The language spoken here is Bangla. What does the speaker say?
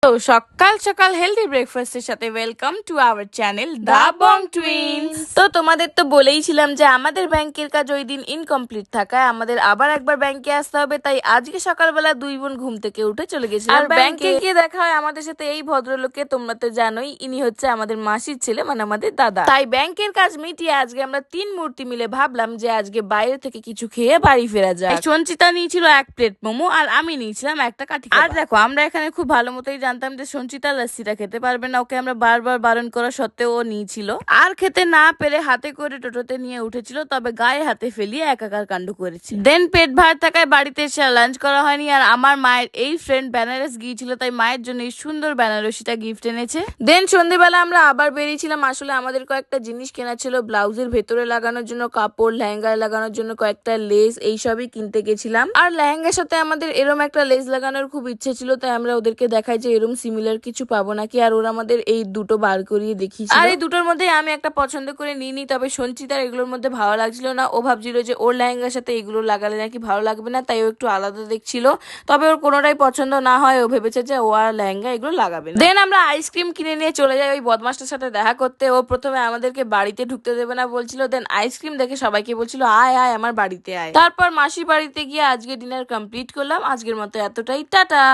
তো সকাল সকাল হেলদি ব্রেকফাস্টের সাথে welcome to our channel the Bong twins. তো তোমাদের তো বলেইছিলাম যে আমাদের ব্যাংকের কাজ ওই দিন ইনকমপ্লিট থাকায় আমাদের আবার একবার ব্যাংকে আসতে হবে, তাই আজকে সকালবেলা দুই বোন ঘুম থেকে উঠে চলে গেছিলাম। আর ব্যাংকে গিয়ে দেখা হয় আমাদের সাথে এই ভদ্রলোককে, তোমরা তো জানোই ইনি হচ্ছে আমাদের মাসির ছেলে, মানে আমাদের দাদা। তাই ব্যাংকের কাজ মিটিয়ে আজকে আমরা তিন মূর্তি মিলে ভাবলাম যে আজকে বাইরে থেকে কিছু খেয়ে বাড়ি ফেরা যায়। সঞ্চিতা নিয়েছিল এক প্লেট মোমো আর আমি নিয়েছিলাম একটা কাঠি। আর দেখো আমরা এখানে খুব ভালো মতোই জানতাম যে সঞ্চিতা লস্যিটা খেতে পারবে না, ওকে আমরা বারবার বারণ করা সত্ত্বেও ও নিয়েছিল। আর খেতে না পেরে হাতে করে টোটোতে নিয়ে উঠেছিল, তবে গায়ে হাতে ফেলিয়ে একাকার কাণ্ড করেছে। দেন পেট ভার থাকায় বাড়িতে এসে লাঞ্চ করা হয়নি। আর আমার মায়ের এই ফ্রেন্ড বেনারস গিয়েছিল, তাই মায়ের জন্য এই সুন্দর বেনারসিটা গিফট এনেছে। দেন সন্ধ্যেবেলা আমরা আবার বেরিয়েছিলাম। আসলে আমাদের কয়েকটা জিনিস কেনা ছিল, ব্লাউজের ভেতরে লাগানোর জন্য কাপড়, লেহেঙ্গায় লাগানোর জন্য কয়েকটা লেস, এইসবই কিনতে গেছিলাম। আর লেহেঙ্গার সাথে আমাদের এরম একটা লেস লাগানোর খুব ইচ্ছে ছিল, তাই আমরা ওদেরকে দেখাই যে এরম সিমিলার কিছু পাবো নাকি। আর ওরা আমাদের এই দুটো বার করিয়ে দেখিয়েছিল। আর এই দুটোর মধ্যে আমি একটা পছন্দ করে নিইনি, তবে সঞ্চিতার এগুলোর মধ্যে ভালো লাগছিল না। ও ভাবছিল যে ওর লেহেঙ্গার সাথে এগুলো লাগালে নাকি ভালো লাগবে না, তাই ও একটু আলাদা দেখছিল। তবে ওর কোনোটাই পছন্দ না হয়, ও ভেবেছে যে ও আর লেহেঙ্গা এগুলো লাগাবে না। দেন আমরা আইসক্রিম কিনে নিয়ে চলে যাই ওই বদমাসটার সাথে দেখা করতে। ও প্রথমে আমাদেরকে বাড়িতে ঢুকতে দেবে না বলছিল, দেন আইসক্রিম দেখে সবাইকে বলছিল আয় আয় আমার বাড়িতে আয়। তারপর মাসির বাড়িতে গিয়ে আজকে ডিনার কমপ্লিট করলাম। আজকের মতো এতটাই, টাটা।